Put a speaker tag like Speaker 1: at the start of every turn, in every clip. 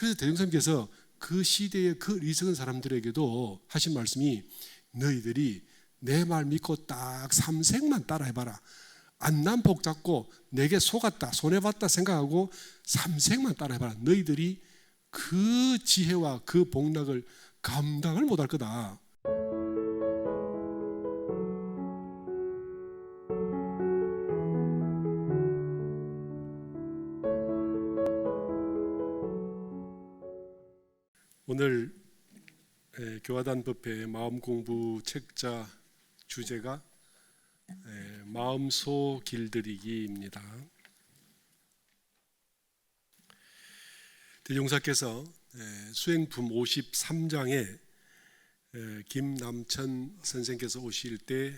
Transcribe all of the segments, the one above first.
Speaker 1: 그래서 대종사님께서 그 시대의 그 어리석은 사람들에게도 하신 말씀이 너희들이 내 말 믿고 딱 삼생만 따라해봐라. 안난복 잡고 내게 속았다, 손해봤다 생각하고 삼생만 따라해봐라. 너희들이 그 지혜와 그 복락을 감당을 못할 거다. 오늘 교화단 법회 마음공부 책자 주제가 마음소 길들이기입니다. 대종사께서 수행품 53장에 김남천 선생께서 오실 때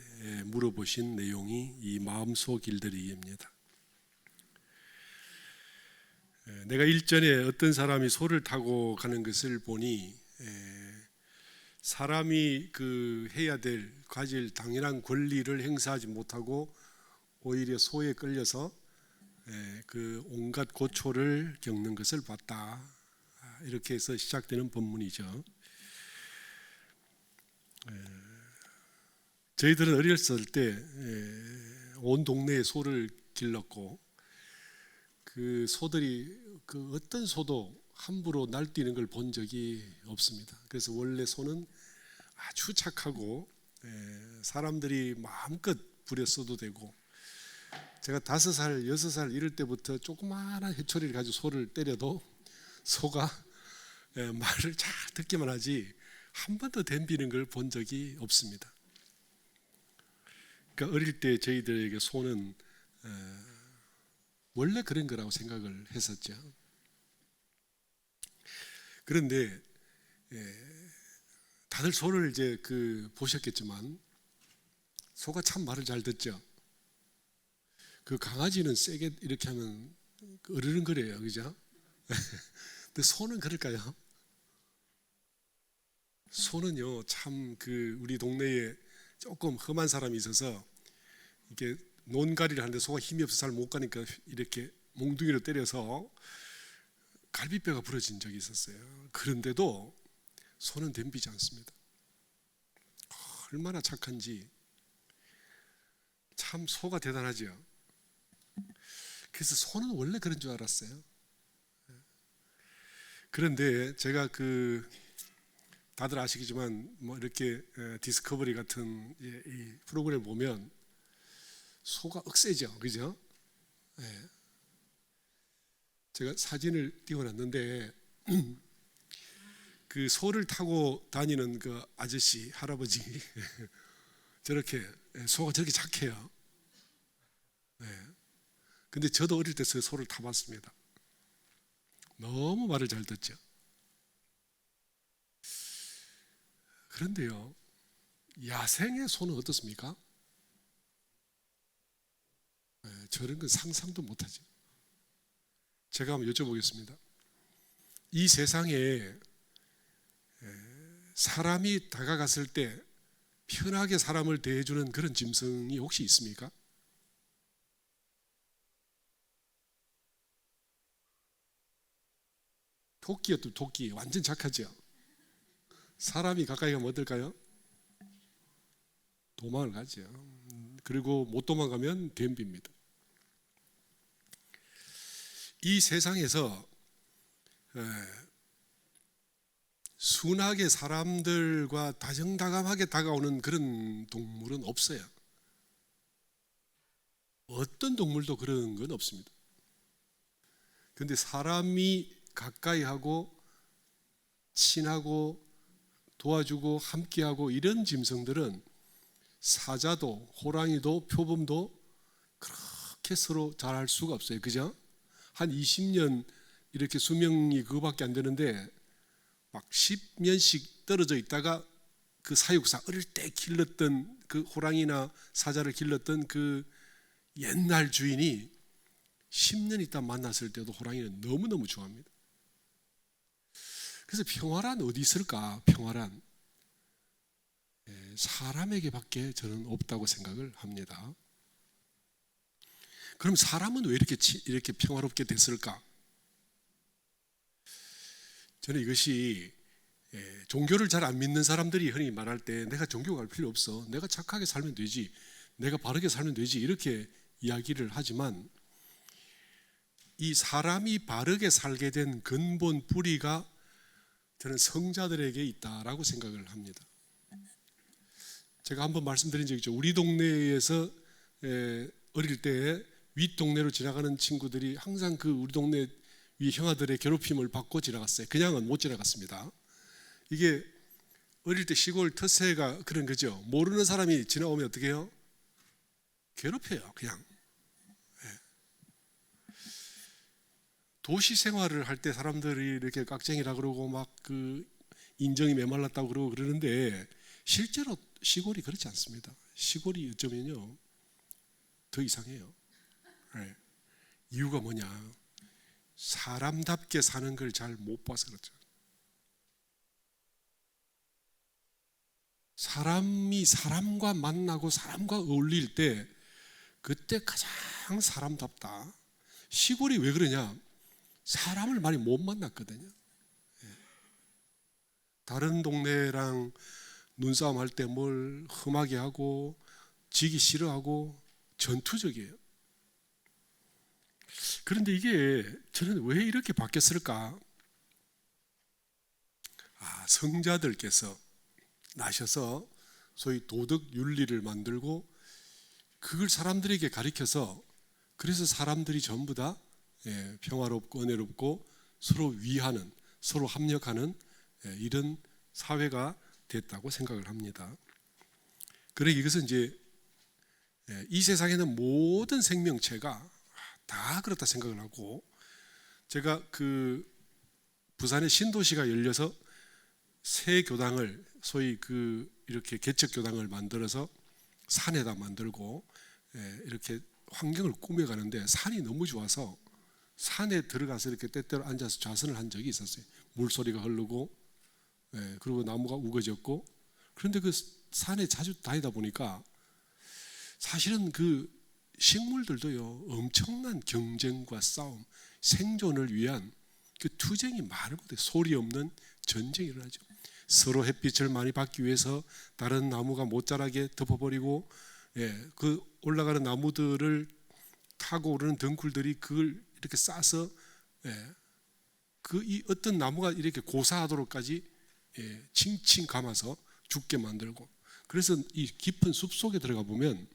Speaker 1: 물어보신 내용이 이 마음소 길들이기입니다. 내가 일전에 어떤 사람이 소를 타고 가는 것을 보니 사람이 해야 될 가질 당연한 권리를 행사하지 못하고 오히려 소에 끌려서 온갖 고초를 겪는 것을 봤다. 이렇게 해서 시작되는 본문이죠. 저희들은 어렸을 때 온 동네에 소를 길렀고 그 소들이 어떤 소도 함부로 날뛰는 걸 본 적이 없습니다. 그래서 원래 소는 아주 착하고 사람들이 마음껏 부렸어도 되고, 제가 5살, 6살 이럴 때부터 조그마한 해초리를 가지고 소를 때려도 소가 말을 잘 듣기만 하지 한 번도 덤비는 걸 본 적이 없습니다. 그러니까 어릴 때 저희들에게 소는 원래 그런 거라고 생각을 했었죠. 그런데 다들 소를 이제 보셨겠지만 소가 참 말을 잘 듣죠. 강아지는 세게 이렇게 하면 으르렁거려요, 그죠? 근데 소는 그럴까요? 소는요, 참 우리 동네에 조금 험한 사람이 있어서 이렇게 논가리를 하는데 소가 힘이 없어서 잘 못 가니까 이렇게 몽둥이로 때려서 갈비뼈가 부러진 적이 있었어요. 그런데도 소는 덤비지 않습니다. 얼마나 착한지. 참 소가 대단하죠. 그래서 소는 원래 그런 줄 알았어요. 그런데 제가 다들 아시겠지만 뭐 이렇게 디스커버리 같은 이 프로그램 보면 소가 억세죠, 그죠? 제가 사진을 띄워놨는데 소를 타고 다니는 아저씨, 할아버지 저렇게 소가 저렇게 착해요. 근데 저도 어릴 때 소를 타봤습니다. 너무 말을 잘 듣죠. 그런데요, 야생의 소는 어떻습니까? 저런 건 상상도 못하죠. 제가 한번 여쭤보겠습니다. 이 세상에 사람이 다가갔을 때 편하게 사람을 대해주는 그런 짐승이 혹시 있습니까? 토끼였죠. 토끼 완전 착하죠. 사람이 가까이 가면 어떨까요? 도망을 가죠. 그리고 못 도망가면 덤빕니다. 이 세상에서 순하게 사람들과 다정다감하게 다가오는 그런 동물은 없어요. 어떤 동물도 그런 건 없습니다. 그런데 사람이 가까이 하고 친하고 도와주고 함께하고 이런 짐승들은 사자도 호랑이도 표범도 그렇게 서로 잘할 수가 없어요. 그죠? 한 20년 이렇게 수명이 그거밖에 안 되는데 막 10년씩 떨어져 있다가 사육사 어릴 때 길렀던 호랑이나 사자를 길렀던 옛날 주인이 10년 있다 만났을 때도 호랑이는 너무너무 좋아합니다. 그래서 평화란 어디 있을까? 평화란 사람에게밖에 저는 없다고 생각을 합니다. 그럼 사람은 왜 이렇게 평화롭게 됐을까? 저는 이것이 종교를 잘 안 믿는 사람들이 흔히 말할 때 내가 종교 갈 필요 없어, 내가 착하게 살면 되지, 내가 바르게 살면 되지, 이렇게 이야기를 하지만 이 사람이 바르게 살게 된 근본 뿌리가 저는 성자들에게 있다라고 생각을 합니다. 제가 한번 말씀드린 적 있죠. 우리 동네에서 어릴 때 윗동네로 지나가는 친구들이 항상 그 우리 동네 위 형아들의 괴롭힘을 받고 지나갔어요. 그냥은 못 지나갔습니다. 이게 어릴 때 시골特세가 그런 거죠. 모르는 사람이 지나오면 어떻게 해요? 괴롭혀요. 그냥. 도시 생활을 할 때 사람들이 이렇게 깍쟁이라 그러고 막 그 인정이 메말랐다고 그러고 그러는데 실제로 시골이 그렇지 않습니다. 시골이 어쩌면요 더 이상해요. 이유가 뭐냐? 사람답게 사는 걸 잘 못 봐서 그렇죠. 사람이 사람과 만나고 사람과 어울릴 때 그때 가장 사람답다. 시골이 왜 그러냐? 사람을 많이 못 만났거든요. 다른 동네랑 눈싸움 할 때 뭘 험하게 하고 지기 싫어하고 전투적이에요. 그런데 이게 저는 왜 이렇게 바뀌었을까? 성자들께서 나셔서 소위 도덕 윤리를 만들고 그걸 사람들에게 가르쳐서 그래서 사람들이 전부 다 평화롭고 은혜롭고 서로 위하는, 서로 합력하는 이런 사회가 됐다고 생각을 합니다. 그러니 이것은 이제 이 세상에는 모든 생명체가 다 그렇다 생각을 하고, 제가 그 부산에 신도시가 열려서 새 교당을 소위 그 이렇게 개척 교당을 만들어서 산에다 만들고 이렇게 환경을 꾸며가는데 산이 너무 좋아서 산에 들어가서 이렇게 때때로 앉아서 좌선을 한 적이 있었어요. 물소리가 흐르고 그리고 나무가 우거졌고. 그런데 그 산에 자주 다니다 보니까 사실은 그 식물들도요 엄청난 경쟁과 싸움, 생존을 위한 그 투쟁이 말을 못해 소리 없는 전쟁이 일어나죠. 서로 햇빛을 많이 받기 위해서 다른 나무가 못 자라게 덮어버리고, 그 올라가는 나무들을 타고 오르는 덩굴들이 그걸 이렇게 싸서 그 이 어떤 나무가 이렇게 고사하도록까지 칭칭 감아서 죽게 만들고. 그래서 이 깊은 숲 속에 들어가 보면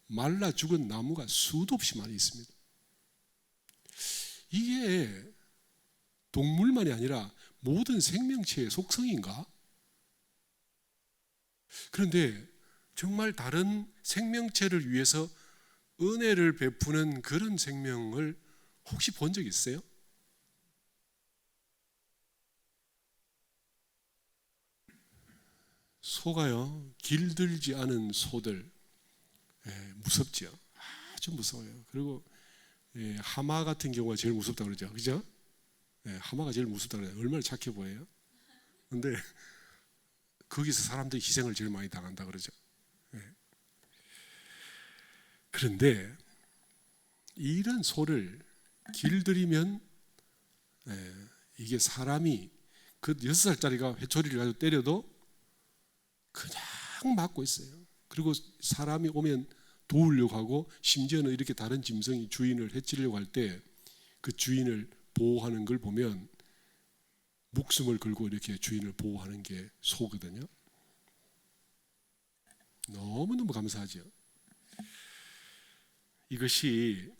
Speaker 1: 말라 죽은 나무가 수도 없이 많이 있습니다. 이게 동물만이 아니라 모든 생명체의 속성인가? 그런데 정말 다른 생명체를 위해서 은혜를 베푸는 그런 생명을 혹시 본 적 있어요? 소가요, 길들지 않은 소들 무섭죠. 아주 무서워요. 그리고 하마 같은 경우가 제일 무섭다고 그러죠. 그죠? 하마가 제일 무섭다고 그래요. 얼마나 착해 보여요. 근데 거기서 사람들이 희생을 제일 많이 당한다 그러죠. 그런데 이런 소를 길들이면 이게 사람이 그 6살짜리가 회초리를 가지고 때려도 그냥 맞고 있어요. 그리고 사람이 오면 도우려고 하고, 심지어는 이렇게 다른 짐승이 주인을 해치려고 할 때 그 주인을 보호하는 걸 보면 목숨을 걸고 이렇게 주인을 보호하는 게 소거든요. 너무너무 감사하죠. 이것이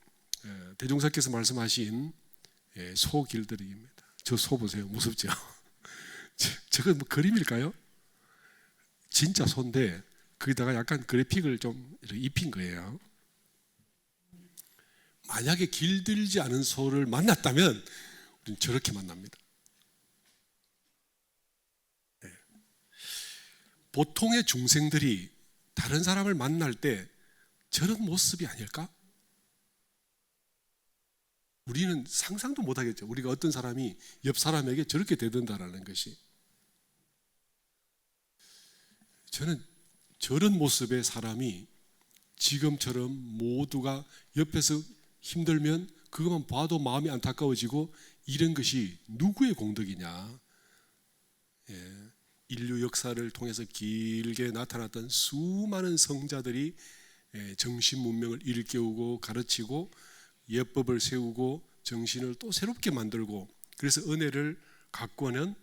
Speaker 1: 대종사께서 말씀하신 소 길들이기입니다. 저 소 보세요. 무섭죠? 저건 뭐 그림일까요? 진짜 소인데 거기다가 약간 그래픽을 좀 입힌 거예요. 만약에 길들지 않은 소를 만났다면 우리는 저렇게 만납니다. 보통의 중생들이 다른 사람을 만날 때 저런 모습이 아닐까? 우리는 상상도 못하겠죠. 우리가 어떤 사람이 옆 사람에게 저렇게 대든다라는 것이. 저는 저런 모습의 사람이 지금처럼 모두가 옆에서 힘들면 그것만 봐도 마음이 안타까워지고 이런 것이 누구의 공덕이냐? 인류 역사를 통해서 길게 나타났던 수많은 성자들이 정신 문명을 일깨우고 가르치고 예법을 세우고 정신을 또 새롭게 만들고 그래서 은혜를 가꾸어낸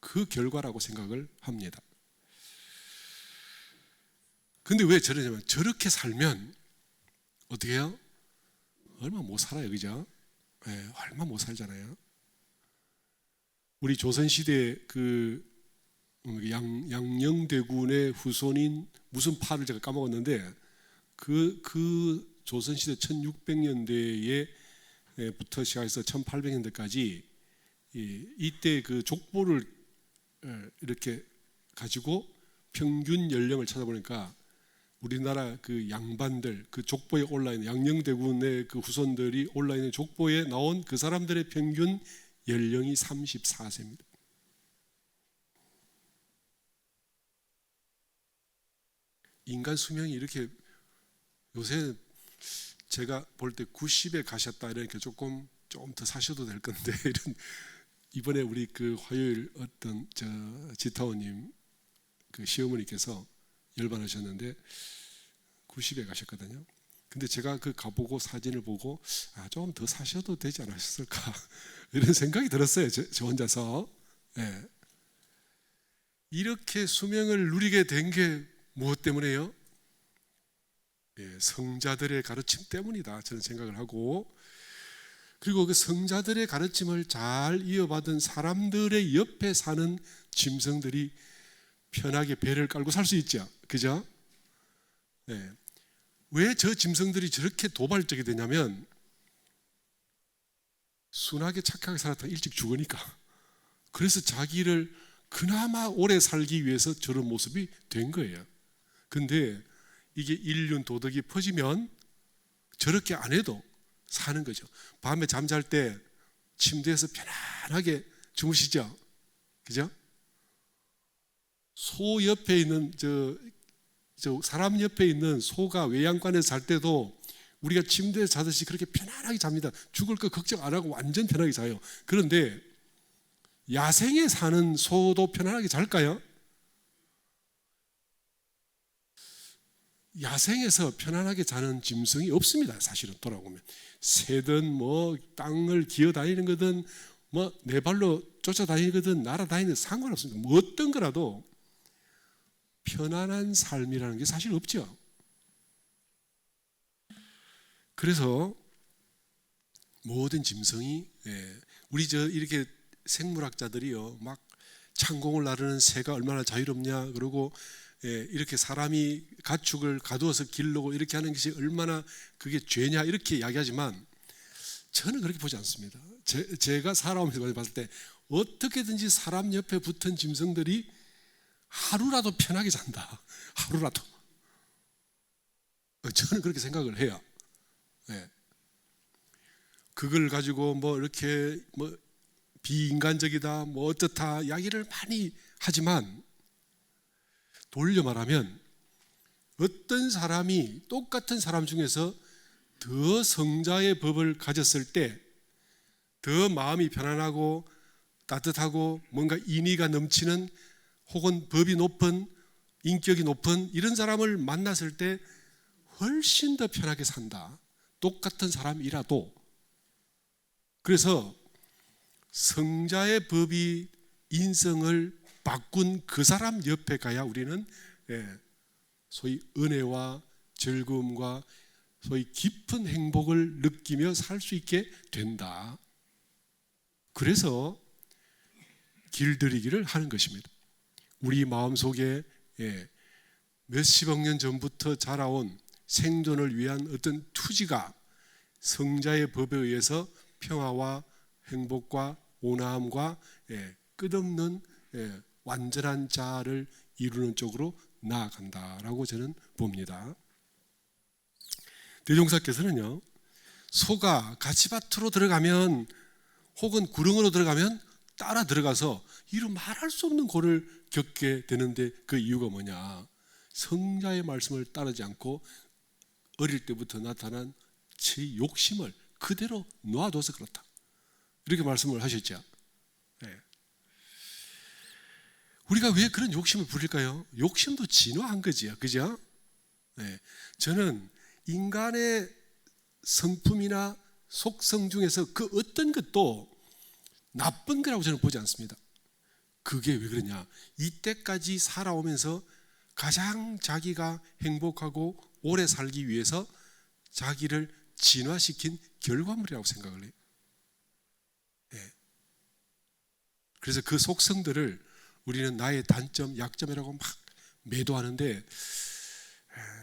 Speaker 1: 그 결과라고 생각을 합니다. 근데 왜 저러냐면 저렇게 살면 어떻게 해요? 얼마 못 살아요, 그죠? 얼마 못 살잖아요. 우리 조선시대 그 양녕대군의 후손인 무슨 파를 제가 까먹었는데 그 조선시대 1600년대에부터 시작해서 1800년대까지 이때 그 족보를 이렇게 가지고 평균 연령을 찾아보니까 우리나라 그 양반들 그 족보에 올라있는 양녕대군의 그 후손들이 올라있는 족보에 나온 그 사람들의 평균 연령이 34세입니다. 인간 수명이 이렇게 요새 제가 볼 때 90에 가셨다 이러니까 좀 더 사셔도 될 건데 이런 이번에 우리 그 화요일 어떤 지타오님 그 시어머니께서 열반하셨는데 90에 가셨거든요. 근데 제가 그 가보고 사진을 보고 좀 더 사셔도 되지 않았을까 이런 생각이 들었어요. 저 혼자서. 이렇게 수명을 누리게 된 게 무엇 때문에요? 성자들의 가르침 때문이다 저는 생각을 하고, 그리고 그 성자들의 가르침을 잘 이어받은 사람들의 옆에 사는 짐승들이 편하게 배를 깔고 살 수 있죠. 그죠? 왜 저 짐승들이 저렇게 도발적이 되냐면 순하게 착하게 살았다가 일찍 죽으니까. 그래서 자기를 그나마 오래 살기 위해서 저런 모습이 된 거예요. 근데 이게 인륜 도덕이 퍼지면 저렇게 안 해도 사는 거죠. 밤에 잠잘 때 침대에서 편안하게 주무시죠. 그죠? 소 옆에 있는 저 사람 옆에 있는 소가 외양간에서 잘 때도 우리가 침대에서 자듯이 그렇게 편안하게 잡니다. 죽을 거 걱정 안 하고 완전 편하게 자요. 그런데 야생에 사는 소도 편안하게 잘까요? 야생에서 편안하게 자는 짐승이 없습니다. 사실은 돌아보면 새든 뭐 땅을 기어다니는 거든 뭐 네 발로 쫓아다니거든 날아다니는 상관없습니다. 뭐 어떤 거라도 편안한 삶이라는 게 사실 없죠. 그래서 모든 짐승이 우리 이렇게 생물학자들이요 막 창공을 나르는 새가 얼마나 자유롭냐, 그리고 이렇게 사람이 가축을 가두어서 기르고 이렇게 하는 것이 얼마나 그게 죄냐 이렇게 이야기하지만 저는 그렇게 보지 않습니다. 제가 살아오면서 봤을 때 어떻게든지 사람 옆에 붙은 짐승들이 하루라도 편하게 잔다. 하루라도. 저는 그렇게 생각을 해요. 그걸 가지고 뭐 이렇게 뭐 비인간적이다 뭐 어떻다 이야기를 많이 하지만 돌려 말하면 어떤 사람이 똑같은 사람 중에서 더 성자의 법을 가졌을 때 더 마음이 편안하고 따뜻하고 뭔가 인의가 넘치는 혹은 법이 높은 인격이 높은 이런 사람을 만났을 때 훨씬 더 편하게 산다. 똑같은 사람이라도. 그래서 성자의 법이 인성을 바꾼 그 사람 옆에 가야 우리는 소위 은혜와 즐거움과 소위 깊은 행복을 느끼며 살 수 있게 된다. 그래서 길들이기를 하는 것입니다. 우리 마음속에 몇십억 년 전부터 자라온 생존을 위한 어떤 투지가 성자의 법에 의해서 평화와 행복과 온화함과 끝없는 완전한 자아를 이루는 쪽으로 나아간다라고 저는 봅니다. 대종사께서는요, 소가 가시밭으로 들어가면 혹은 구렁으로 들어가면 따라 들어가서 이루 말할 수 없는 고를 겪게 되는데 그 이유가 뭐냐? 성자의 말씀을 따르지 않고 어릴 때부터 나타난 제 욕심을 그대로 놔둬서 그렇다. 이렇게 말씀을 하셨죠. 네. 우리가 왜 그런 욕심을 부릴까요? 욕심도 진화한 거지요, 그죠? 네. 저는 인간의 성품이나 속성 중에서 그 어떤 것도 나쁜 거라고 저는 보지 않습니다. 그게 왜 그러냐? 이때까지 살아오면서 가장 자기가 행복하고 오래 살기 위해서 자기를 진화시킨 결과물이라고 생각을 해요. 네. 그래서 그 속성들을 우리는 나의 단점, 약점이라고 막 매도하는데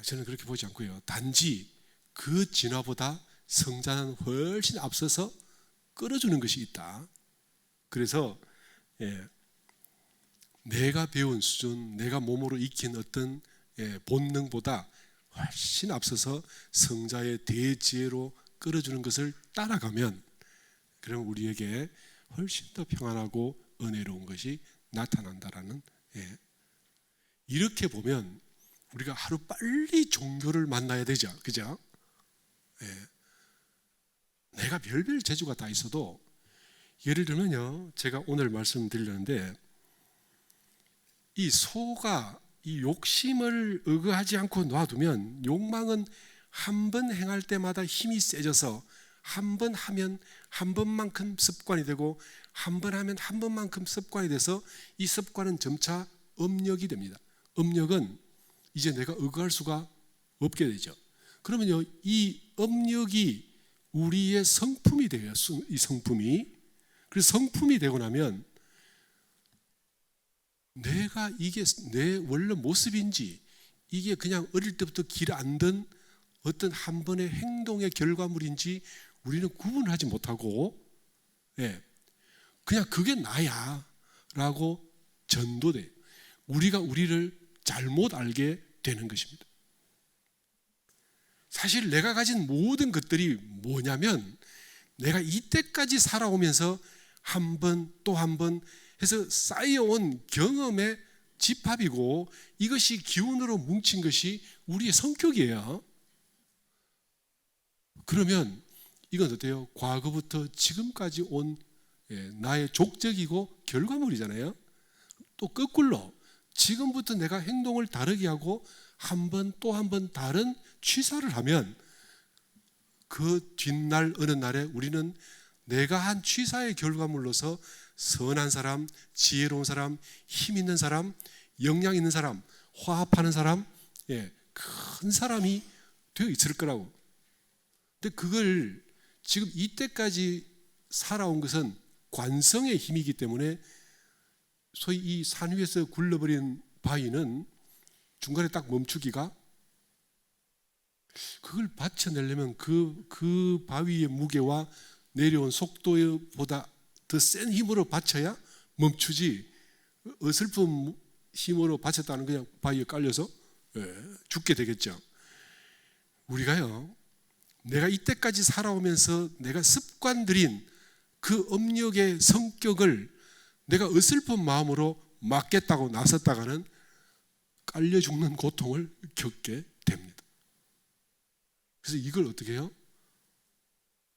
Speaker 1: 저는 그렇게 보지 않고요. 단지 그 진화보다 성자는 훨씬 앞서서 끌어주는 것이 있다. 그래서 내가 배운 수준, 내가 몸으로 익힌 어떤 본능보다 훨씬 앞서서 성자의 대지혜로 끌어주는 것을 따라가면 그럼 우리에게 훨씬 더 평안하고 은혜로운 것이 나타난다라는, 이렇게 보면 우리가 하루 빨리 종교를 만나야 되죠, 그죠? 내가 별별 재주가 다 있어도 예를 들면요, 제가 오늘 말씀드리려는데 이 소가 이 욕심을 의거하지 않고 놔두면 욕망은 한 번 행할 때마다 힘이 세져서 한 번 하면 한 번만큼 습관이 되고 한 번 하면 한 번만큼 습관이 돼서 이 습관은 점차 업력이 됩니다. 업력은 이제 내가 의거할 수가 없게 되죠. 그러면요, 이 업력이 우리의 성품이 돼요. 이 성품이. 그래서 성품이 되고 나면 내가 이게 내 원래 모습인지 이게 그냥 어릴 때부터 길 안 든 어떤 한 번의 행동의 결과물인지 우리는 구분하지 못하고 그냥 그게 나야 라고 전도돼요. 우리가 우리를 잘못 알게 되는 것입니다. 사실 내가 가진 모든 것들이 뭐냐면 내가 이때까지 살아오면서 한 번 또 한 번 해서 쌓여온 경험의 집합이고 이것이 기운으로 뭉친 것이 우리의 성격이에요. 그러면 이건 어때요? 과거부터 지금까지 온 나의 족적이고 결과물이잖아요. 또 거꾸로 지금부터 내가 행동을 다르게 하고 한 번 또 한 번 다른 취사를 하면 그 뒷날 어느 날에 우리는 내가 한 취사의 결과물로서 선한 사람, 지혜로운 사람, 힘 있는 사람, 역량 있는 사람, 화합하는 사람, 큰 사람이 되어 있을 거라고. 근데 그걸 지금 이때까지 살아온 것은 관성의 힘이기 때문에 소위 이 산 위에서 굴러버린 바위는 중간에 딱 멈추기가 그걸 받쳐내려면 그 바위의 무게와 내려온 속도보다 더 센 힘으로 받쳐야 멈추지 어설픈 힘으로 받쳤다는 그냥 바위에 깔려서 죽게 되겠죠. 우리가요, 내가 이때까지 살아오면서 내가 습관들인 그 업력의 성격을 내가 어설픈 마음으로 막겠다고 나섰다가는 깔려 죽는 고통을 겪게 됩니다. 그래서 이걸 어떻게 해요?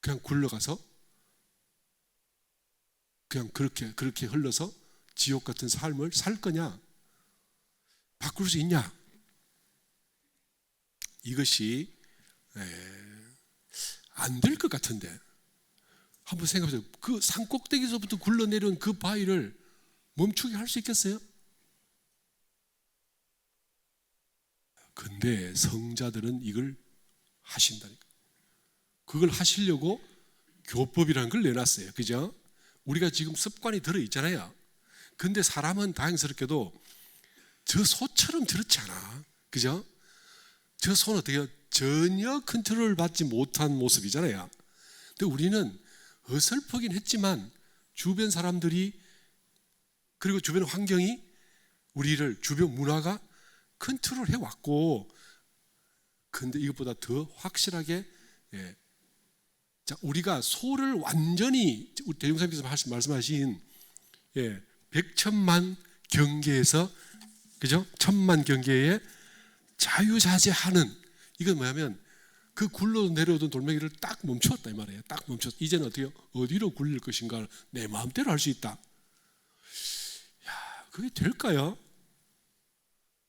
Speaker 1: 그냥 굴러가서 그냥 그렇게 흘러서 지옥 같은 삶을 살 거냐? 바꿀 수 있냐? 이것이 안 될 것 같은데 한번 생각해 보세요. 그 산 꼭대기서부터 굴러내려온 그 바위를 멈추게 할 수 있겠어요? 근데 성자들은 이걸 하신다니까. 그걸 하시려고 교법이라는 걸 내놨어요. 그죠? 우리가 지금 습관이 들어있잖아요. 근데 사람은 다행스럽게도 저 소처럼 저렇지 않아. 그죠? 저 소는 어떻게 해요? 전혀 컨트롤을 받지 못한 모습이잖아요. 근데 우리는 어설프긴 했지만 주변 사람들이 그리고 주변 환경이 우리를 주변 문화가 컨트롤해 왔고 근데 이것보다 더 확실하게 자, 우리가 소를 완전히 우리 대종사님께서 말씀하신 백천만 경계에서 그죠? 천만 경계에 자유자재하는 이건 뭐냐면 그 굴러 내려오던 돌멩이를 딱 멈췄다 이 말이에요. 딱 멈췄. 이제는 어떻게 어디로 굴릴 것인가 내 마음대로 할 수 있다. 야, 그게 될까요?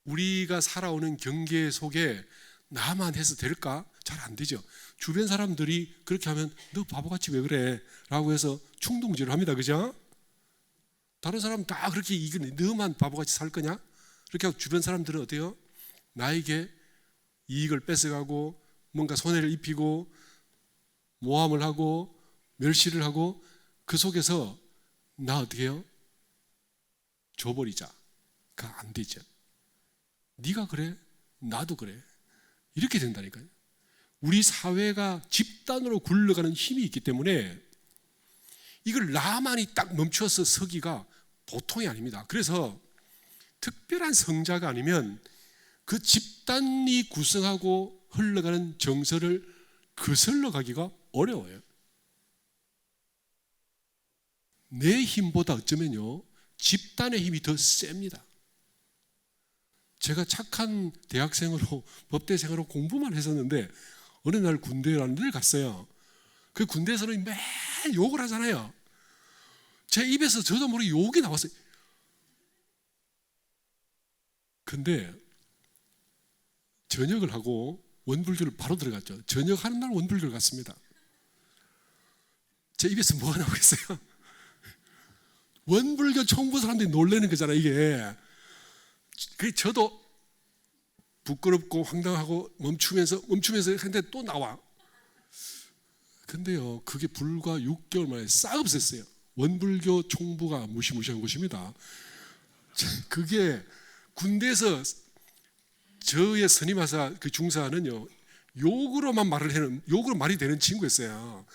Speaker 1: 우리가 살아오는 경계 속에 나만 해서 될까? 잘 안 되죠. 주변 사람들이 그렇게 하면 너 바보같이 왜 그래? 라고 해서 충동질을 합니다. 그죠? 다른 사람 다 그렇게 너만 바보같이 살 거냐? 그렇게 하고 주변 사람들은 어때요? 나에게 이익을 뺏어가고 뭔가 손해를 입히고 모함을 하고 멸시를 하고 그 속에서 나 어떻게 해요? 줘버리자가 안 되죠. 네가 그래? 나도 그래. 이렇게 된다니까요. 우리 사회가 집단으로 굴러가는 힘이 있기 때문에 이걸 나만이 딱 멈춰서 서기가 보통이 아닙니다. 그래서 특별한 성자가 아니면 그 집단이 구성하고 흘러가는 정서를 거슬러 가기가 어려워요. 내 힘보다 어쩌면요 집단의 힘이 더 셉니다. 제가 착한 대학생으로 법대생으로 공부만 했었는데 어느 날 군대라는 데를 갔어요. 그 군대에서는 매일 욕을 하잖아요. 제 입에서 저도 모르게 욕이 나왔어요. 근데 전역을 하고 원불교를 바로 들어갔죠. 전역하는 날 원불교를 갔습니다. 제 입에서 뭐가 나오겠어요? 원불교 총부 사람들이 놀라는 거잖아요. 이게 저도 부끄럽고 황당하고 멈추면서 했는데 또 나와. 근데요 그게 불과 6개월 만에 싹 없앴어요. 원불교 총부가 무시무시한 곳입니다. 그게 군대에서 저의 선임하사 그 중사는요 욕으로만 욕으로 말이 되는 친구였어요.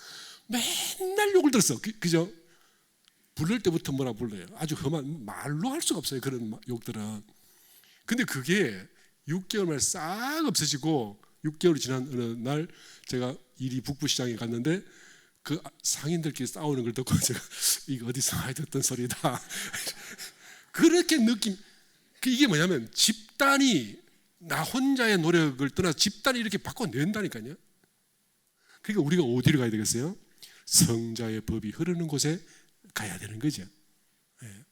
Speaker 1: 맨날 욕을 들었어. 그죠? 부를 때부터 뭐라 불러요. 아주 험한 말로 할 수가 없어요. 그런 욕들은. 근데 그게 6개월 만에 싹 없어지고 6개월이 지난 어느 날 제가 일이 북부시장에 갔는데 그 상인들끼리 싸우는 걸 듣고 제가 이거 어디서 많이 듣던 소리다. 그렇게 이게 뭐냐면 집단이 나 혼자의 노력을 떠나 집단이 이렇게 바꿔낸다니까요. 그러니까 우리가 어디로 가야 되겠어요? 성자의 법이 흐르는 곳에 가야 되는 거죠. 네.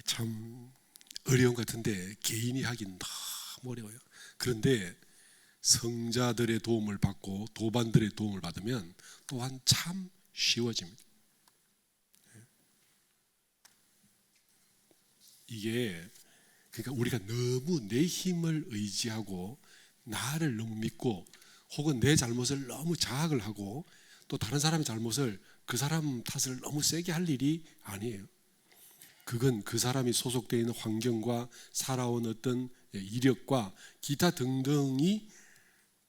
Speaker 1: 참 어려운 것 같은데 개인이 하긴 너무 어려워요. 그런데 성자들의 도움을 받고 도반들의 도움을 받으면 또한 참 쉬워집니다. 이게 그러니까 우리가 너무 내 힘을 의지하고 나를 너무 믿고 혹은 내 잘못을 너무 자학을 하고 또 다른 사람의 잘못을 그 사람 탓을 너무 세게 할 일이 아니에요. 그건 그 사람이 소속되어 있는 환경과 살아온 어떤 이력과 기타 등등이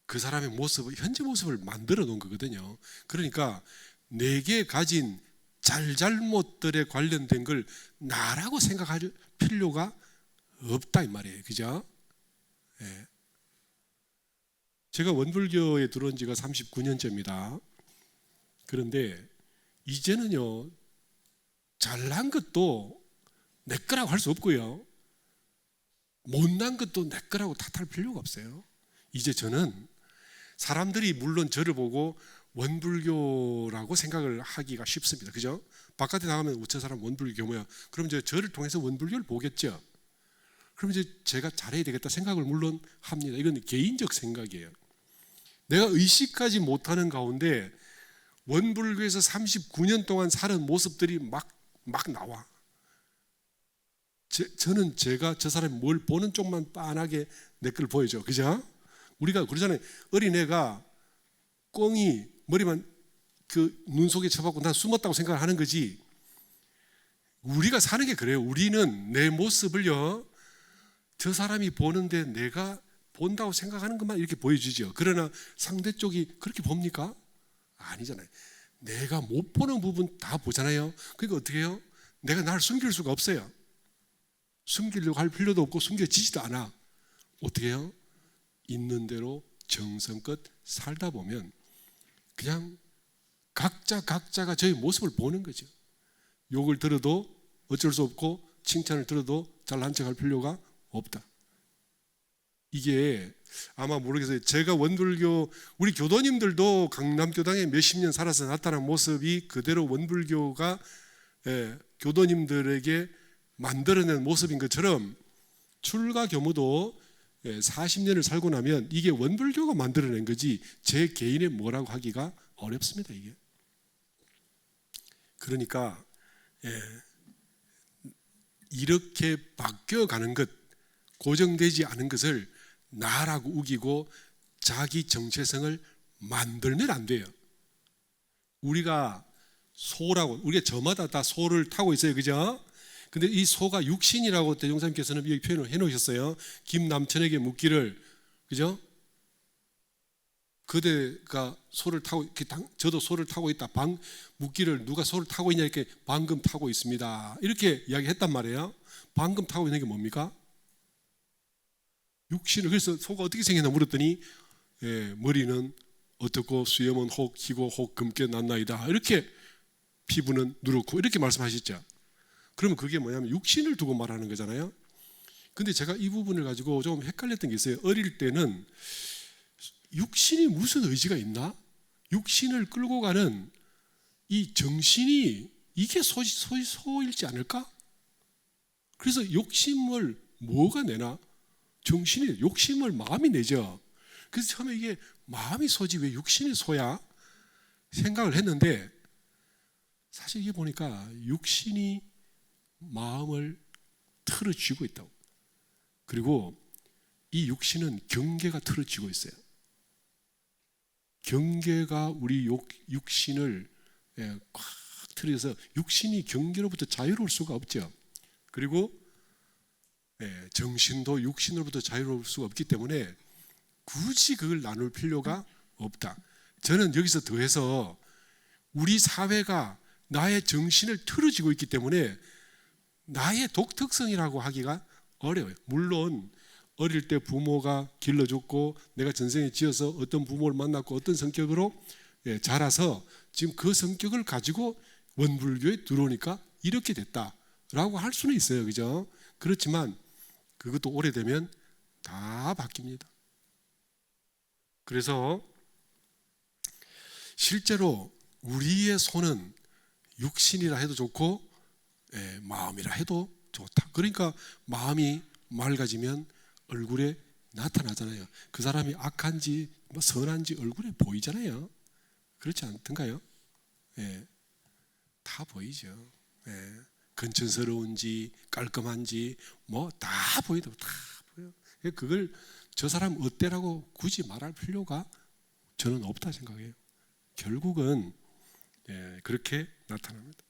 Speaker 1: 그 사람의 모습을 현재 모습을 만들어 놓은 거거든요. 그러니까 내게 가진 잘잘못들에 관련된 걸 나라고 생각할 필요가 없다 이 말이에요. 그죠? 네. 제가 원불교에 들어온 지가 39년째입니다. 그런데 이제는요 잘난 것도 내 거라고 할 수 없고요 못난 것도 내 거라고 탓할 필요가 없어요. 이제 저는 사람들이 물론 저를 보고 원불교라고 생각을 하기가 쉽습니다. 그죠? 바깥에 나가면 저 사람 원불교 뭐야? 그럼 이제 저를 통해서 원불교를 보겠죠. 그럼 이제 제가 잘해야 되겠다 생각을 물론 합니다. 이건 개인적 생각이에요. 내가 의식하지 못하는 가운데 원불교에서 39년 동안 살은 모습들이 막 나와. 저는 제가 저 사람이 뭘 보는 쪽만 빤하게 내 걸 보여줘. 그죠? 우리가 그러잖아요. 어린애가 꽁이 머리만 그 눈 속에 쳐박고 난 숨었다고 생각을 하는 거지. 우리가 사는 게 그래요. 우리는 내 모습을요 저 사람이 보는데 내가 본다고 생각하는 것만 이렇게 보여주죠. 그러나 상대 쪽이 그렇게 봅니까? 아니잖아요. 내가 못 보는 부분 다 보잖아요. 그러니까 어떻게 해요? 내가 나를 숨길 수가 없어요. 숨기려고 할 필요도 없고 숨겨지지도 않아. 어떻게 해요? 있는 대로 정성껏 살다 보면 그냥 각자가 저의 모습을 보는 거죠. 욕을 들어도 어쩔 수 없고 칭찬을 들어도 잘난 척할 필요가 없다. 이게 아마 모르겠어요. 제가 원불교 우리 교도님들도 강남교당에 몇십 년 살아서 나타난 모습이 그대로 원불교가 교도님들에게 만들어낸 모습인 것처럼 출가 교무도 40년을 살고 나면 이게 원불교가 만들어낸 거지 제 개인의 뭐라고 하기가 어렵습니다. 이게 그러니까 이렇게 바뀌어가는 것, 고정되지 않은 것을 나라고 우기고 자기 정체성을 만들면 안 돼요. 우리가 소라고, 우리가 저마다 다 소를 타고 있어요. 그죠? 근데 이 소가 육신이라고 대종사님께서는 여기 표현을 해 놓으셨어요. 김남천에게 묻기를, 그죠? 그대가 소를 타고, 저도 소를 타고 있다. 묻기를 누가 소를 타고 있냐, 이렇게 방금 타고 있습니다. 이렇게 이야기했단 말이에요. 방금 타고 있는 게 뭡니까? 육신을. 그래서 소가 어떻게 생겼나 물었더니 머리는 어떻고 수염은 혹 희고 혹 검게 났나이다. 이렇게 피부는 누렇고 이렇게 말씀하셨죠. 그러면 그게 뭐냐면 육신을 두고 말하는 거잖아요. 근데 제가 이 부분을 가지고 좀 헷갈렸던 게 있어요. 어릴 때는 육신이 무슨 의지가 있나? 육신을 끌고 가는 이 정신이 이게 소일지 않을까? 그래서 욕심을 뭐가 내나? 정신이, 욕심을 마음이 내죠. 그래서 처음에 이게 마음이 소지 왜 육신이 소야? 생각을 했는데 사실 이게 보니까 육신이 마음을 틀어쥐고 있다고. 그리고 이 육신은 경계가 틀어쥐고 있어요. 경계가 우리 육신을 꽉 틀어서 육신이 경계로부터 자유로울 수가 없죠. 그리고 정신도 육신으로부터 자유로울 수가 없기 때문에 굳이 그걸 나눌 필요가 없다. 저는 여기서 더해서 우리 사회가 나의 정신을 틀어쥐고 있기 때문에 나의 독특성이라고 하기가 어려워요. 물론 어릴 때 부모가 길러줬고 내가 전생에 지어서 어떤 부모를 만났고 어떤 성격으로 자라서 지금 그 성격을 가지고 원불교에 들어오니까 이렇게 됐다라고 할 수는 있어요. 그죠? 그렇지만 그것도 오래되면 다 바뀝니다. 그래서 실제로 우리의 손은 육신이라 해도 좋고 마음이라 해도 좋다. 그러니까 마음이 맑아지면 얼굴에 나타나잖아요. 그 사람이 악한지 선한지 얼굴에 보이잖아요. 그렇지 않던가요? 다 보이죠. 건천스러운지 깔끔한지 뭐 다 보이더라고요. 다 보여요. 그걸 저 사람 어때라고 굳이 말할 필요가 저는 없다 생각해요. 결국은 그렇게 나타납니다.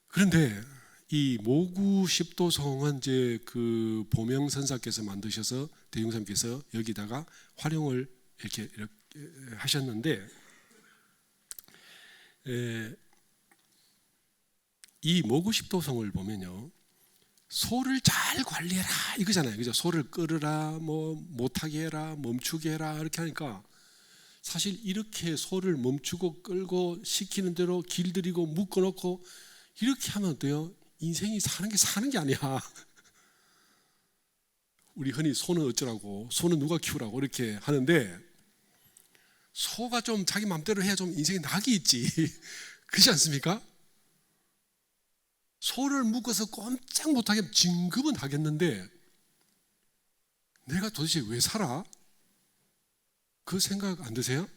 Speaker 1: 그런데 이 모구 십도성은 이제 그 보명선사께서 만드셔서 대종사님께서 여기다가 활용을 이렇게 하셨는데 이 모구 십도성을 보면요, 소를 잘 관리해라 이거잖아요. 그죠? 소를 끌으라, 뭐 못하게 해라, 멈추게 해라 이렇게 하니까 사실 이렇게 소를 멈추고 끌고 시키는 대로 길들이고 묶어놓고 이렇게 하면 어때요? 인생이 사는 게 아니야. 우리 흔히 소는 어쩌라고, 소는 누가 키우라고 이렇게 하는데 소가 좀 자기 마음대로 해야 좀 인생에 낙이 있지. 그렇지 않습니까? 소를 묶어서 꼼짝 못하게 진급은 하겠는데 내가 도대체 왜 살아? 그 생각 안 드세요?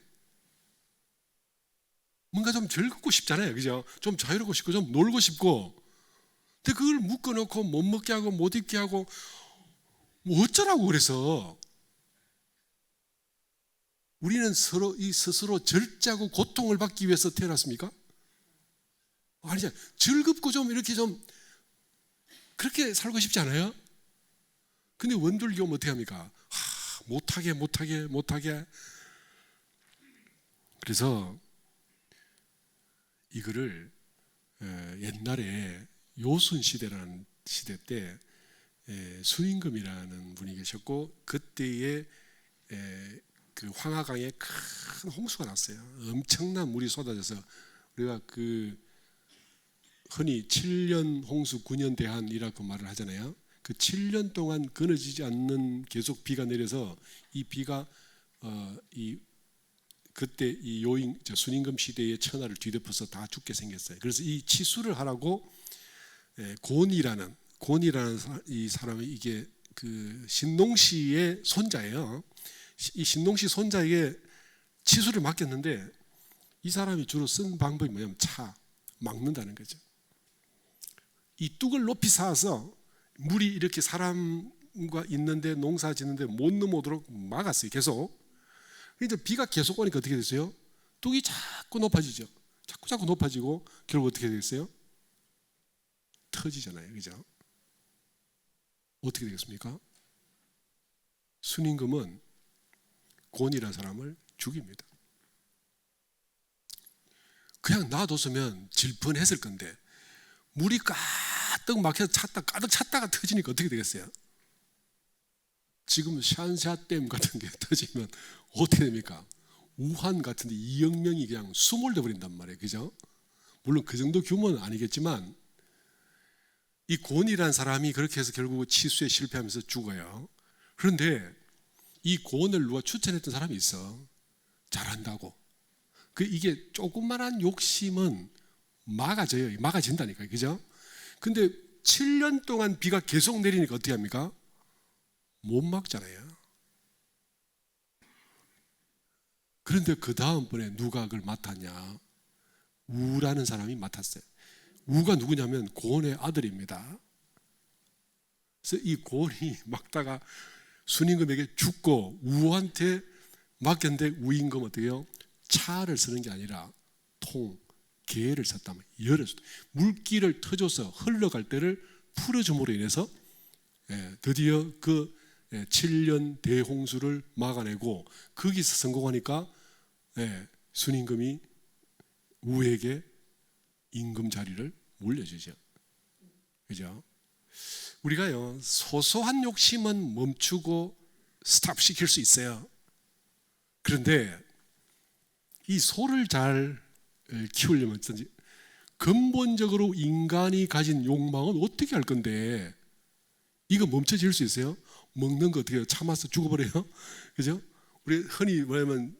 Speaker 1: 뭔가 좀 즐겁고 싶잖아요. 그죠? 좀 자유롭고 싶고 좀 놀고 싶고. 근데 그걸 묶어놓고 못 먹게 하고 못 입게 하고 뭐 어쩌라고 그래서 우리는 스스로 절제하고 고통을 받기 위해서 태어났습니까? 아니죠. 즐겁고 좀 이렇게 좀 그렇게 살고 싶지 않아요? 근데 원불교는 어떻게 합니까? 못하게. 그래서 이거를 옛날에 요순 시대라는 시대 때 수임금이라는 분이 계셨고 그때에 그 황하강에 큰 홍수가 났어요. 엄청난 물이 쏟아져서 우리가 그 흔히 7년 홍수 9년 대한이라고 말을 하잖아요. 그 7년 동안 끊어지지 않는 계속 비가 내려서 이 비가 그때 이 순임금 시대의 천하를 뒤덮어서 다 죽게 생겼어요. 그래서 이 치수를 하라고 곤이라는 이 사람이 이게 그 신농시의 손자예요. 이 신농시 손자에게 치수를 맡겼는데 이 사람이 주로 쓴 방법이 뭐냐면 막는다는 거죠. 이 뚝을 높이 쌓아서 물이 이렇게 사람과 있는데 농사 짓는데 못 넘어오도록 막았어요. 계속. 이제 비가 계속 오니까 어떻게 됐어요? 뚝이 자꾸 높아지죠. 자꾸 높아지고 결국 어떻게 되겠어요? 터지잖아요. 그죠? 어떻게 되겠습니까? 순임금은 곤이라는 사람을 죽입니다. 그냥 놔뒀으면 질 뻔했을 건데 물이 가득 막혀서 가득 찼다가 터지니까 어떻게 되겠어요? 지금 샨샤댐 같은 게 터지면 어떻게 됩니까? 우한 같은 데 2억 명이 그냥 수몰돼 버린단 말이에요. 그죠? 물론 그 정도 규모는 아니겠지만 이 곤이라는 사람이 그렇게 해서 결국 치수에 실패하면서 죽어요. 그런데 이 곤을 누가 추천했던 사람이 있어. 잘한다고. 이게 조그만한 욕심은 막아진다니까요. 그죠? 근데 7년 동안 비가 계속 내리니까 어떻게 합니까? 못 막잖아요. 그런데 그 다음번에 누가 그걸 맡았냐? 우라는 사람이 맡았어요. 우가 누구냐면 곤의 아들입니다. 그래서 이 곤이 막다가 순임금에게 죽고 우한테 맡겼는데 우임금 어떻게 해요? 차를 쓰는 게 아니라 개를 썼다면 열었어요. 물기를 터줘서 흘러갈 때를 풀어줌으로 인해서 드디어 그 7년 대홍수를 막아내고 거기서 성공하니까 순임금이 우에게 임금 자리를 물려주죠. 그죠? 우리가요 소소한 욕심은 멈추고 스탑시킬 수 있어요. 그런데 이 소를 잘 키우려면 근본적으로 인간이 가진 욕망은 어떻게 할 건데 이거 멈춰질 수 있어요? 먹는 거 어떻게 해요? 참아서 죽어버려요? 그죠? 우리 흔히 뭐냐면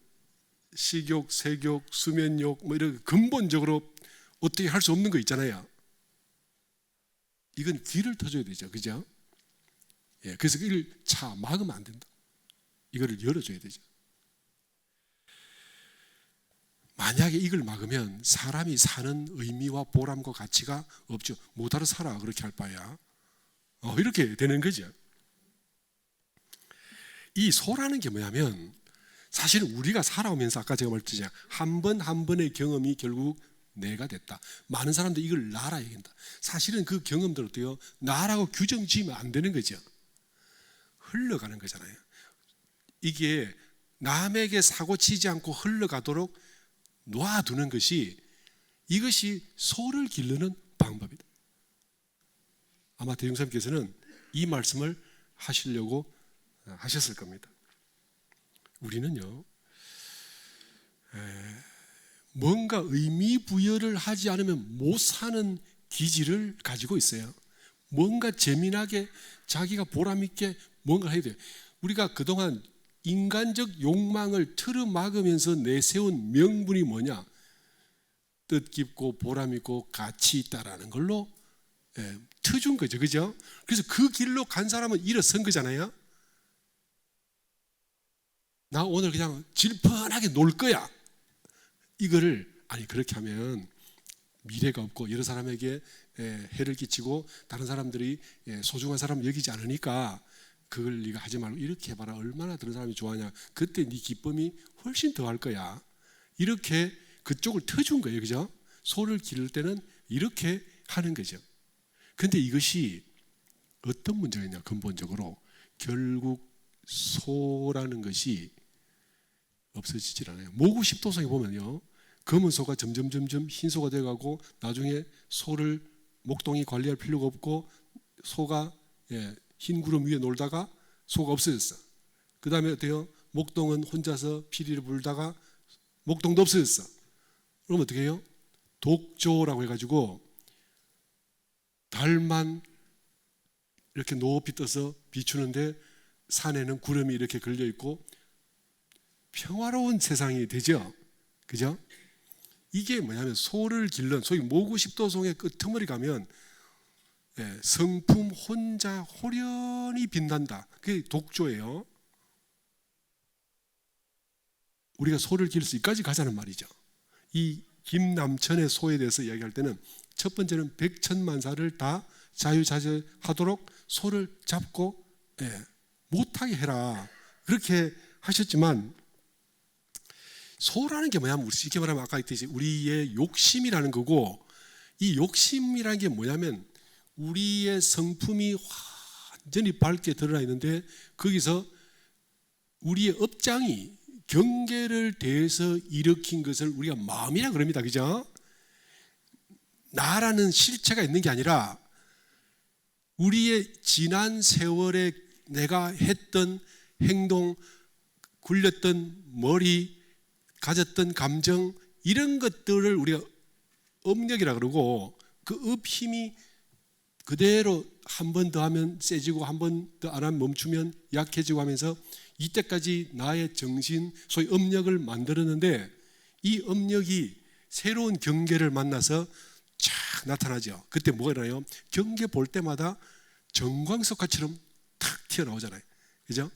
Speaker 1: 식욕, 색욕, 수면욕 뭐 이런 근본적으로 어떻게 할 수 없는 거 있잖아요. 이건 길을 터줘야 되죠. 그죠? 그래서 이걸 막으면 안 된다. 이거를 열어줘야 되죠. 만약에 이걸 막으면 사람이 사는 의미와 보람과 가치가 없죠. 못하러 살아 그렇게 할 바야. 이렇게 되는 거죠. 이 소라는 게 뭐냐면 사실은 우리가 살아오면서 아까 제가 말했잖아요. 한 번 한 번의 경험이 결국 내가 됐다. 많은 사람들이 이걸 나라 얘기한다. 사실은 그 경험들 어때요? 나라고 규정 지으면 안 되는 거죠. 흘러가는 거잖아요. 이게 남에게 사고 치지 않고 흘러가도록 놔두는 이것이 소를 기르는 방법이다. 아마 대종사님께서는 이 말씀을 하시려고 하셨을 겁니다. 우리는요 뭔가 의미 부여를 하지 않으면 못 사는 기질을 가지고 있어요. 뭔가 재미나게 자기가 보람있게 뭔가 해야 돼요. 우리가 그동안 인간적 욕망을 틀어막으면서 내세운 명분이 뭐냐? 뜻깊고 보람있고 가치 있다라는 걸로 터준 거죠. 그죠? 그래서 그 길로 간 사람은 일어선 거잖아요. 나 오늘 그냥 질펀하게 놀 거야. 이거를 그렇게 하면 미래가 없고 여러 사람에게 해를 끼치고 다른 사람들이 소중한 사람을 여기지 않으니까 그걸 네가 하지 말고 이렇게 해봐라. 얼마나 다른 사람이 좋아하냐. 그때 네 기쁨이 훨씬 더할 거야. 이렇게 그쪽을 터준 거예요. 그죠? 소를 기를 때는 이렇게 하는 거죠. 그런데 이것이 어떤 문제가 있냐. 근본적으로 결국 소라는 것이 없어지질 않아요. 모구 십도성에 보면요, 검은 소가 점점 흰 소가 돼가고 나중에 소를 목동이 관리할 필요가 없고 소가 흰 구름 위에 놀다가 소가 없어졌어. 그 다음에 어때요? 목동은 혼자서 피리를 불다가 목동도 없어졌어. 그럼 어떻게 해요? 독조라고 해가지고 달만 이렇게 높이 떠서 비추는데 산에는 구름이 이렇게 걸려 있고 평화로운 세상이 되죠. 그죠? 이게 뭐냐면 소를 길른 소위 모구십도송의 끄트머리 가면 성품 혼자 호련히 빛난다. 그게 독조예요. 우리가 소를 기를 수 있까지 가자는 말이죠. 이 김남천의 소에 대해서 이야기할 때는 첫 번째는 백천만사를 다 자유자재하도록 소를 잡고 못하게 해라. 그렇게 하셨지만 소라는 게 뭐냐면 우리 쉽게 말하면 아까 했듯이 우리의 욕심이라는 거고, 이 욕심이라는 게 뭐냐면 우리의 성품이 완전히 밝게 드러나 있는데 거기서 우리의 업장이 경계를 대해서 일으킨 것을 우리가 마음이라 그럽니다. 그죠? 나라는 실체가 있는 게 아니라 우리의 지난 세월에 내가 했던 행동, 굴렸던 머리, 가졌던 감정, 이런 것들을 우리가 업력이라 그러고, 그 업힘이 그대로 한 번 더 하면 세지고 한 번 더 안 하면 멈추면 약해지고 하면서 이때까지 나의 정신, 소위 업력을 만들었는데 이 업력이 새로운 경계를 만나서 쫙 나타나죠. 그때 뭐가 일어나요? 경계 볼 때마다 정광석화처럼 탁 튀어나오잖아요. 그죠?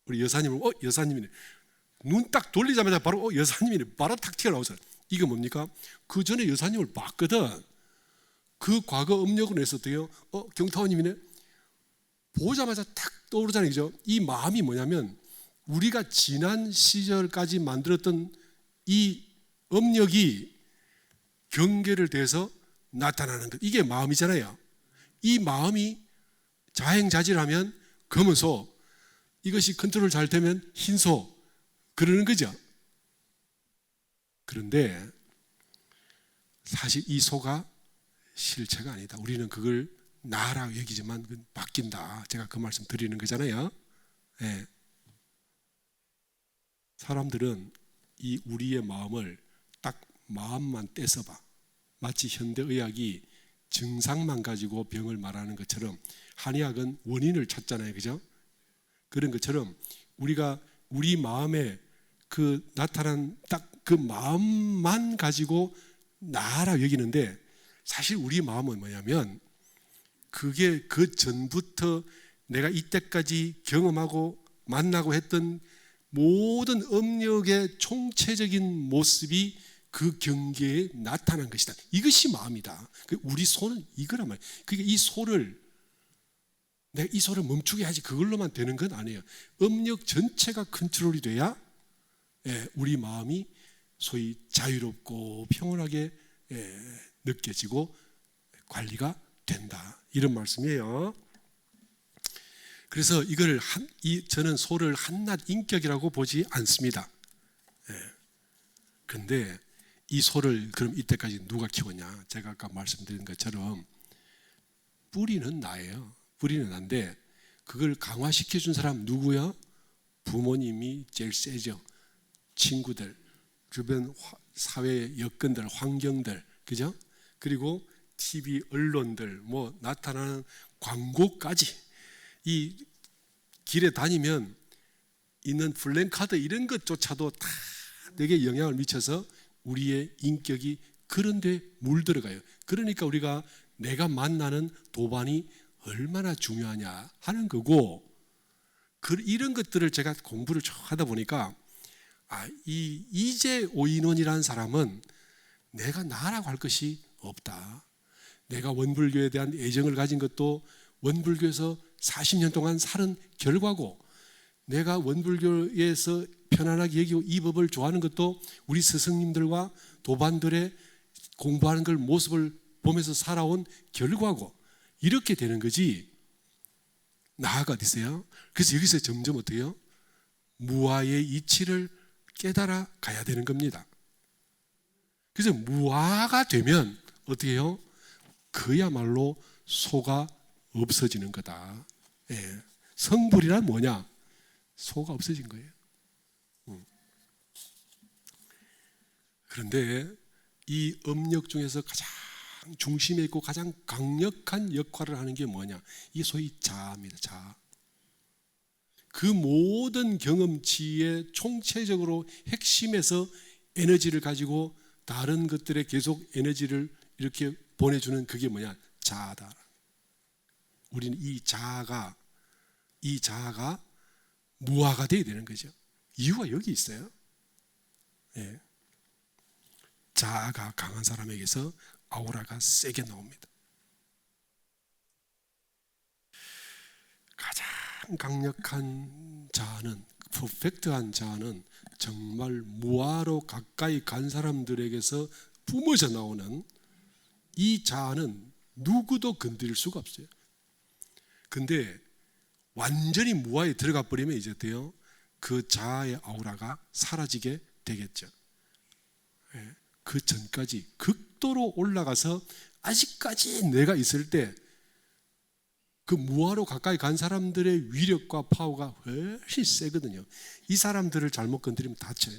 Speaker 1: 우리 여사님은 여사님이네. 눈 딱 돌리자마자 바로 여사님이네. 바로 탁 튀어나오잖아요. 이거 뭡니까? 그 전에 여사님을 봤거든. 그 과거 업력으로 해서 어때요? 경타원님이네. 보자마자 탁 떠오르잖아요. 그죠? 이 마음이 뭐냐면 우리가 지난 시절까지 만들었던 이 업력이 경계를 대해서 나타나는 것. 이게 마음이잖아요. 이 마음이 자행자질하면 검은 소, 이것이 컨트롤 잘 되면 흰 소, 그러는 거죠. 그런데 사실 이 소가 실체가 아니다. 우리는 그걸 나라고 여기지만 그건 바뀐다. 제가 그 말씀 드리는 거잖아요. 네. 사람들은 이 우리의 마음을 딱 마음만 떼서봐. 마치 현대의학이 증상만 가지고 병을 말하는 것처럼 한의학은 원인을 찾잖아요. 그죠? 그런 것처럼 우리가 우리 마음에 그 나타난 딱 그 마음만 가지고 나라 여기는데, 사실 우리 마음은 뭐냐면 그게 그 전부터 내가 이때까지 경험하고 만나고 했던 모든 업력의 총체적인 모습이 그 경계에 나타난 것이다. 이것이 마음이다. 우리 소는 이거란 말이에요. 그러니까 이 소를 내가 이 소를 멈추게 하지 그걸로만 되는 건 아니에요. 업력 전체가 컨트롤이 돼야 우리 마음이 소위 자유롭고 평온하게 느껴지고 관리가 된다. 이런 말씀이에요. 그래서 이걸 저는 소를 한낱 인격이라고 보지 않습니다. 그런데 이 소를 그럼 이때까지 누가 키웠냐? 제가 아까 말씀드린 것처럼 뿌리는 나예요. 뿌리는 난데 그걸 강화시켜 준 사람 누구야? 부모님이 제일 세죠. 친구들, 주변 사회 여건들, 환경들, 그죠? 그리고 TV, 언론들, 뭐 나타나는 광고까지, 이 길에 다니면 있는 플랜카드 이런 것조차도 다 되게 영향을 미쳐서 우리의 인격이 그런데 물들어가요. 그러니까 우리가 내가 만나는 도반이 얼마나 중요하냐 하는 거고, 이런 것들을 제가 공부를 쭉 하다 보니까 이 이재 오인원이라는 사람은 내가 나라고 할 것이 없다. 내가 원불교에 대한 애정을 가진 것도 원불교에서 40년 동안 살은 결과고, 내가 원불교에서 편안하게 여기고 이 법을 좋아하는 것도 우리 스승님들과 도반들의 공부하는 걸 모습을 보면서 살아온 결과고, 이렇게 되는 거지 나아가 어디 있어요? 그래서 여기서 점점 어떻게 해요? 무아의 이치를 깨달아 가야 되는 겁니다. 그래서 무아가 되면 어떻게 해요? 그야말로 소가 없어지는 거다. 성불이란 뭐냐? 소가 없어진 거예요. 그런데 이 업력 중에서 가장 중심에 있고 가장 강력한 역할을 하는 게 뭐냐? 이게 소위 자아입니다. 자아. 그 모든 경험치의 총체적으로 핵심에서 에너지를 가지고 다른 것들에 계속 에너지를 이렇게 보내주는 그게 뭐냐? 자아다. 우리는 이 자아가 무아가 되어야 되는 거죠. 이유가 여기 있어요. 예. 자아가 강한 사람에게서 아우라가 세게 나옵니다. 가장 강력한 자아는, 퍼펙트한 자아는 정말 무아로 가까이 간 사람들에게서 뿜어져 나오는 이 자아는 누구도 건드릴 수가 없어요. 근데 완전히 무아에 들어가 버리면 이제 어때요? 그 자아의 아우라가 사라지게 되겠죠. 그 전까지 극도로 올라가서 아직까지 내가 있을 때 그 무아로 가까이 간 사람들의 위력과 파워가 훨씬 세거든요. 이 사람들을 잘못 건드리면 다쳐요.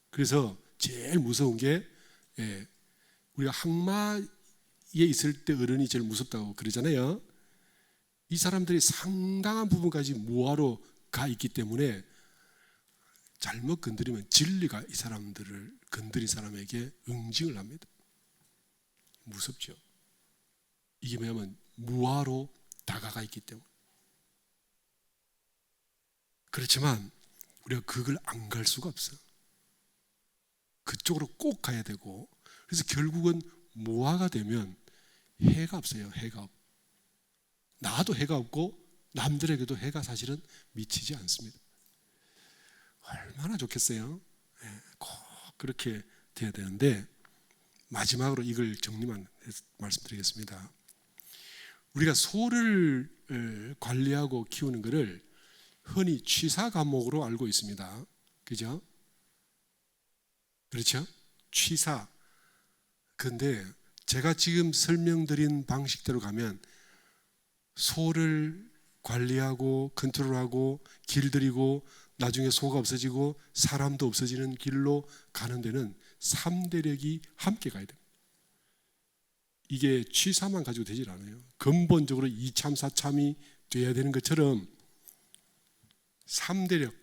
Speaker 1: 그래서 제일 무서운 게 우리가 항마에 있을 때 어른이 제일 무섭다고 그러잖아요. 이 사람들이 상당한 부분까지 무아로 가 있기 때문에 잘못 건드리면 진리가 이 사람들을 건드린 사람에게 응징을 합니다. 무섭죠. 이게 뭐냐면 무아로 다가가 있기 때문에. 그렇지만 우리가 그걸 안 갈 수가 없어. 그쪽으로 꼭 가야 되고, 그래서 결국은 무아가 되면 해가 없어요. 해가 없. 나도 해가 없고 남들에게도 해가 사실은 미치지 않습니다. 얼마나 좋겠어요. 꼭 그렇게 돼야 되는데, 마지막으로 이걸 정리만 말씀드리겠습니다. 우리가 소를 관리하고 키우는 것을 흔히 취사 과목으로 알고 있습니다. 그죠? 그렇죠? 취사. 근데 제가 지금 설명드린 방식대로 가면 소를 관리하고 컨트롤하고 길들이고 나중에 소가 없어지고 사람도 없어지는 길로 가는 데는 3대력이 함께 가야 됩니다. 이게 취사만 가지고 되질 않아요. 근본적으로 2참, 4참이 돼야 되는 것처럼 3대력,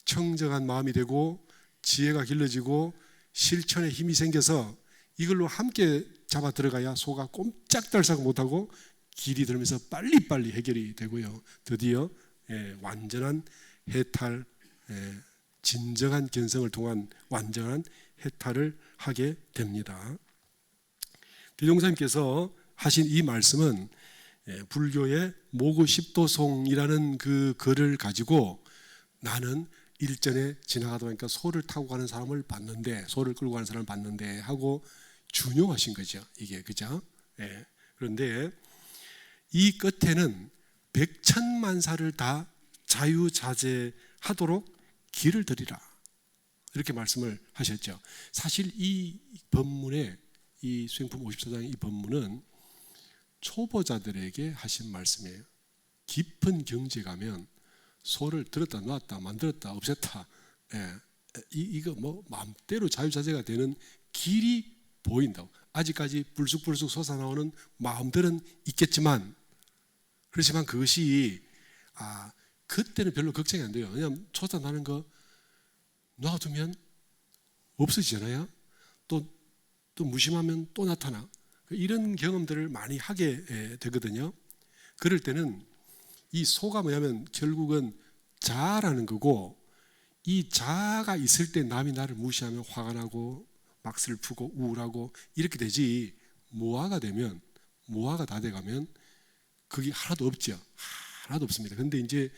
Speaker 1: 청정한 마음이 되고 지혜가 길러지고 실천에 힘이 생겨서 이걸로 함께 잡아 들어가야 소가 꼼짝달싹 못하고 길이 들면서 빨리빨리 해결이 되고요. 드디어 완전한 해탈, 진정한 견성을 통한 완전한 해탈을 하게 됩니다. 대종사님께서 하신 이 말씀은 불교의 모구 십도송이라는 그 글을 가지고 나는 일전에 지나가다 보니까 소를 타고 가는 사람을 봤는데, 소를 끌고 가는 사람을 봤는데 하고 준용하신 거죠. 이게 그죠? 그런데 이 끝에는 백천만사를 다 자유자재하도록 길을 들이라, 이렇게 말씀을 하셨죠. 사실 이 법문에, 이 수행품 54장의 이 법문은 초보자들에게 하신 말씀이에요. 깊은 경지에 가면 소를 들었다 놨다 만들었다 없앴다, 이거 뭐 마음대로 자유자재가 되는 길이 보인다고. 아직까지 불쑥불쑥 솟아나오는 마음들은 있겠지만, 그렇지만 그것이 그때는 별로 걱정이 안 돼요. 왜냐하면 솟아나는 거 놔두면 없어지잖아요. 또 무심하면 또 나타나. 이런 경험들을 많이 하게 되거든요. 그럴 때는 이 소가 뭐냐면 결국은 자아라는 거고, 이 자아가 있을 때 남이 나를 무시하면 화가 나고 막 슬프고 우울하고 이렇게 되지, 무아가 되면, 무아가 다 돼가면 그게 하나도 없죠. 하나도 없습니다. 근데 이제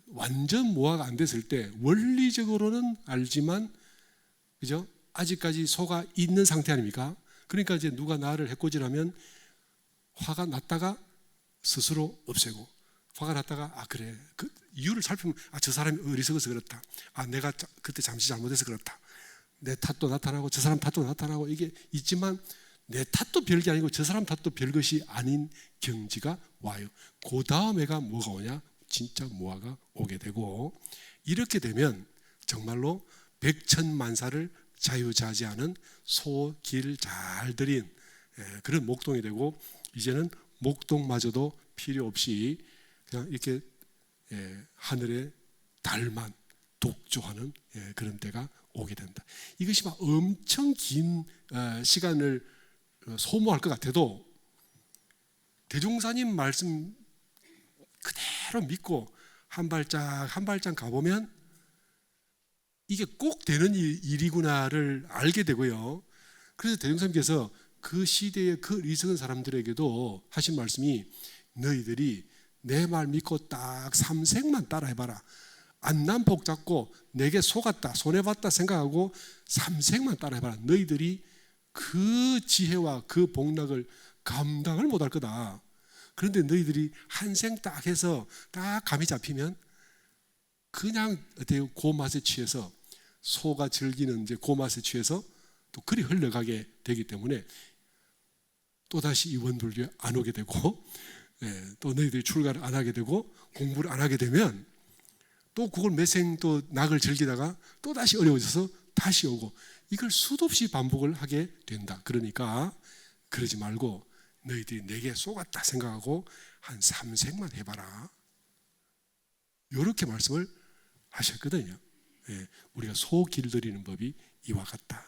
Speaker 1: 완전 무아가 안 됐을 때 원리적으로는 알지만, 그죠? 아직까지 소가 있는 상태 아닙니까? 그러니까 이제 누가 나를 해코지하면 화가 났다가 스스로 없애고, 화가 났다가 그래, 그 이유를 살피면 저 사람이 어리석어서 그렇다, 내가 그때 잠시 잘못해서 그렇다, 내 탓도 나타나고 저 사람 탓도 나타나고, 이게 있지만 내 탓도 별게 아니고 저 사람 탓도 별것이 아닌 경지가 와요. 그 다음에가 뭐가 오냐? 진짜 무아가 오게 되고, 이렇게 되면 정말로 백천만사를 자유자재하는 소길 잘 들인 그런 목동이 되고, 이제는 목동마저도 필요 없이 그냥 이렇게 하늘의 달만 독주하는 그런 때가 오게 된다. 이것이 막 엄청 긴 시간을 소모할 것 같아도 대종사님 말씀 그대로 믿고 한 발짝 가보면 이게 꼭 되는 일이구나를 알게 되고요. 그래서 대종사님께서 그 시대의 그 리석은 사람들에게도 하신 말씀이, 너희들이 내 말 믿고 딱 삼생만 따라해봐라. 안난복 잡고 내게 속았다, 손해봤다 생각하고 삼생만 따라해봐라. 너희들이 그 지혜와 그 복락을 감당을 못할 거다. 그런데 너희들이 한 생 딱 해서 딱 감이 잡히면 그냥 어때요? 그 맛에 취해서, 소가 즐기는 이제 그 맛에 취해서 또 그리 흘러가게 되기 때문에 또다시 이 원불교에 안 오게 되고, 또 너희들이 출가를 안 하게 되고 공부를 안 하게 되면 또 그걸 몇 생 또 낙을 즐기다가 또 다시 어려워져서 다시 오고, 이걸 수도 없이 반복을 하게 된다. 그러니까 그러지 말고 너희들이 내게 속았다 생각하고 한 3생만 해봐라. 이렇게 말씀을 하셨거든요. 우리가 소 길들이는 법이 이와 같다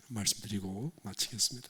Speaker 1: 말씀드리고 마치겠습니다.